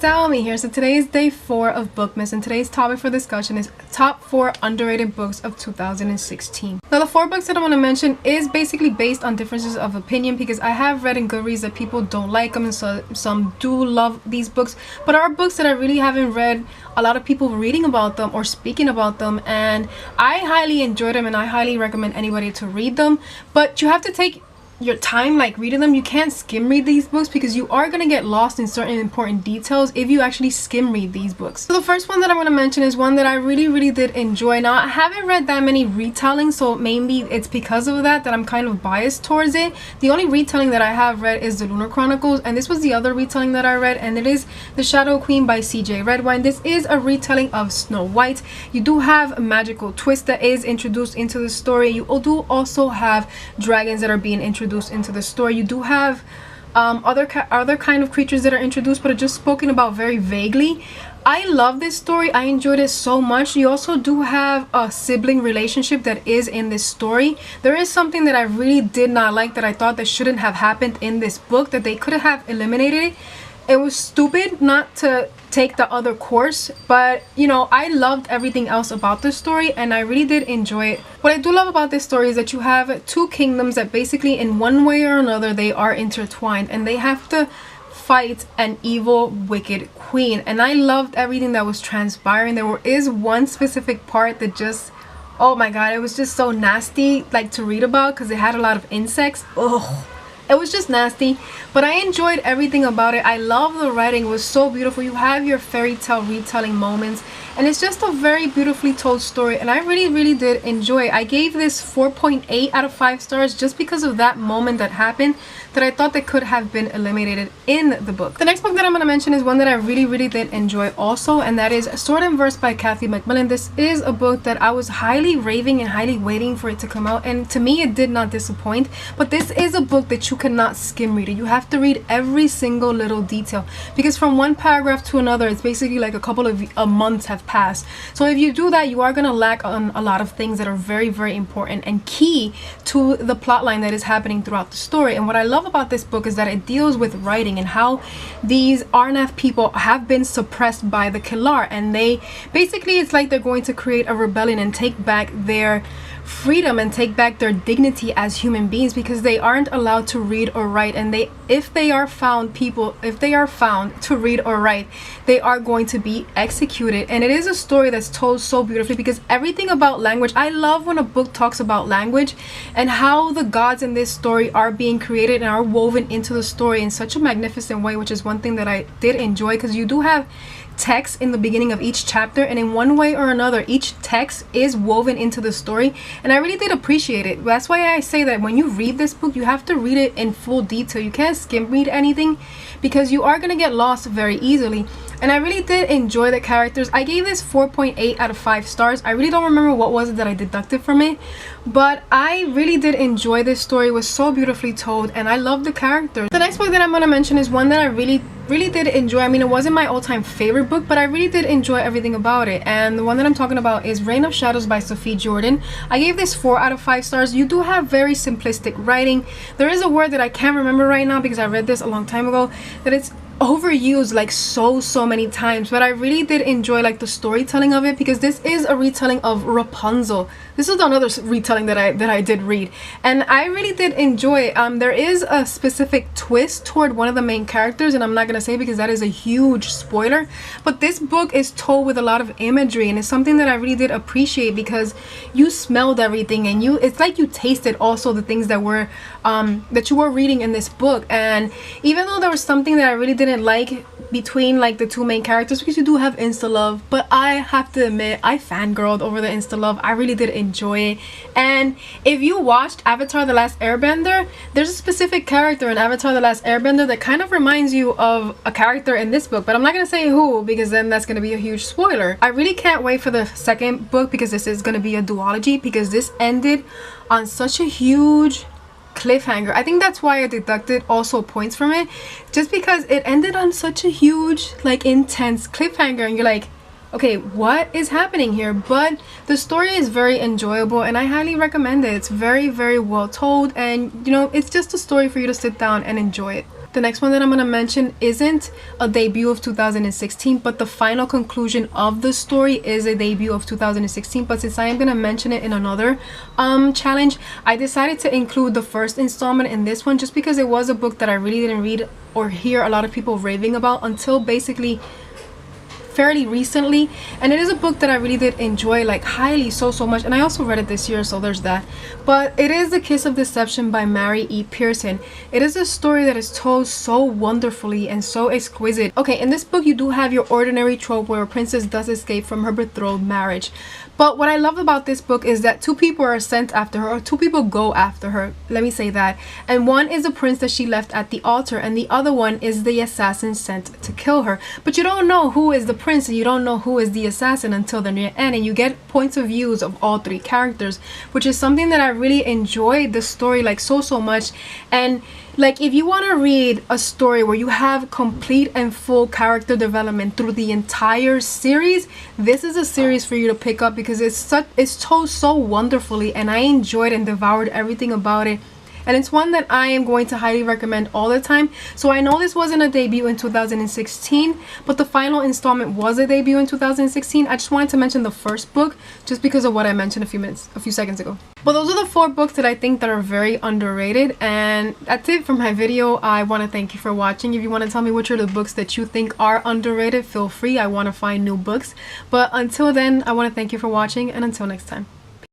Xiomy here. So today is day 4 of Bookmas, and today's topic for discussion is top 4 underrated books of 2016. Now the 4 books that I want to mention is basically based on differences of opinion, because I have read in Goodreads that people don't like them and so some do love these books, but are books that I really haven't read a lot of people reading about them or speaking about them, and I highly enjoy them and I highly recommend anybody to read them. But you have to take your time like reading them. You can't skim read these books because you are going to get lost in certain important details if you actually skim read these books. So the first one that I'm going to mention is one that I really did enjoy. Now I haven't read that many retellings, so maybe it's because of that I'm kind of biased towards it. The only retelling that I have read is the Lunar Chronicles, and this was the other retelling that I read, and it is The Shadow Queen by CJ Redwine. This is a retelling of Snow White. You do have a magical twist that is introduced into the story. You do also have dragons that are being introduced into the story. You do have other kind of creatures that are introduced, but are just spoken about very vaguely. I love this story. I enjoyed it so much. You also do have a sibling relationship that is in this story. There is something that I really did not like, that I thought that shouldn't have happened in this book, that they could have eliminated it. It was stupid not to take the other course, but you know, I loved everything else about this story and I really did enjoy it. What I do love about this story is that you have two kingdoms that basically in one way or another they are intertwined, and they have to fight an evil, wicked queen. And I loved everything that was transpiring. There is one specific part that just, oh my god, it was just so nasty like to read about, because it had a lot of insects. Ugh. It was just nasty, but I enjoyed everything about it. I love the writing. It was so beautiful. You have your fairy tale retelling moments, and it's just a very beautifully told story, and I really did enjoy it. I gave this 4.8 out of 5 stars just because of that moment that happened that I thought that could have been eliminated in the book. The next book that I'm going to mention is one that I really did enjoy also, and that is Sword and Verse by Kathy Macmillan. This is a book that I was highly raving and highly waiting for it to come out, and to me it did not disappoint. But this is a book that you cannot skim read it. You have to read every single little detail, because from one paragraph to another it's basically like a couple of months have passed. So if you do that, you are going to lack on a lot of things that are very important and key to the plot line that is happening throughout the story. And what I love about this book is that it deals with writing and how these Arnath people have been suppressed by the Kilar, and they basically, it's like they're going to create a rebellion and take back their freedom and take back their dignity as human beings, because they aren't allowed to read or write, and if they are found to read or write, they are going to be executed. And it is a story that's told so beautifully, because everything about language, I love when a book talks about language and how the gods in this story are being created and are woven into the story in such a magnificent way, which is one thing that I did enjoy, because you do have text in the beginning of each chapter, and in one way or another each text is woven into the story, and I really did appreciate it. That's why I say that when you read this book, you have to read it in full detail. You can't skim read anything, because you are going to get lost very easily. And I really did enjoy the characters. I gave this 4.8 out of 5 stars. I really don't remember what was it that I deducted from it, but I really did enjoy this story. It was so beautifully told, and I love the characters. The next book that I'm going to mention is one that I really did enjoy. I mean, it wasn't my all-time favorite book, but I really did enjoy everything about it. And the one that I'm talking about is Reign of Shadows by Sophie Jordan. I gave this 4 out of 5 stars. You do have very simplistic writing. There is a word that I can't remember right now because I read this a long time ago, that it's overused like so many times, but I really did enjoy like the storytelling of it, because this is a retelling of Rapunzel. This is another retelling that I did read, and I really did enjoy it. There is a specific twist toward one of the main characters, and I'm not gonna say because that is a huge spoiler, but this book is told with a lot of imagery, and it's something that I really did appreciate, because you smelled everything, and it's like you tasted also the things that were that you were reading in this book. And even though there was something that I really didn't like between like the two main characters, because you do have insta love, but I have to admit I fangirled over the insta love. I really did enjoy it. And if you watched Avatar: The Last Airbender, there's a specific character in Avatar: The Last Airbender that kind of reminds you of a character in this book, but I'm not gonna say who, because then that's gonna be a huge spoiler. I really can't wait for the second book, because this is gonna be a duology, because this ended on such a huge cliffhanger. I think that's why I deducted also points from it, just because it ended on such a huge, like, intense cliffhanger, and you're like, okay, what is happening here? But the story is very enjoyable, and I highly recommend it. It's very well told, and you know, it's just a story for you to sit down and enjoy it. The next one that I'm going to mention isn't a debut of 2016, but the final conclusion of the story is a debut of 2016. But since I am going to mention it in another challenge, I decided to include the first installment in this one just because it was a book that I really didn't read or hear a lot of people raving about until basically fairly recently, and it is a book that I really did enjoy, like highly, so much. And I also read it this year, so there's that. But it is The Kiss of Deception by Mary E. Pearson. It is a story that is told so wonderfully and so exquisite. Okay, in this book you do have your ordinary trope where a princess does escape from her betrothed marriage, but what I love about this book is that two people are sent after her, or two people go after her, let me say that. And one is a prince that she left at the altar, and the other one is the assassin sent to kill her. But you don't know who is the prince and you don't know who is the assassin until the near end, and you get points of views of all three characters, which is something that I really enjoyed the story like so much. And like, if you want to read a story where you have complete and full character development through the entire series, this is a series for you to pick up because it's told so wonderfully, and I enjoyed and devoured everything about it. And it's one that I am going to highly recommend all the time. So I know this wasn't a debut in 2016, but the final installment was a debut in 2016. I just wanted to mention the first book just because of what I mentioned a few seconds ago. But those are the 4 books that I think that are very underrated, and that's it for my video. I want to thank you for watching. If you want to tell me which are the books that you think are underrated, feel free. I want to find new books. But until then, I want to thank you for watching, and until next time.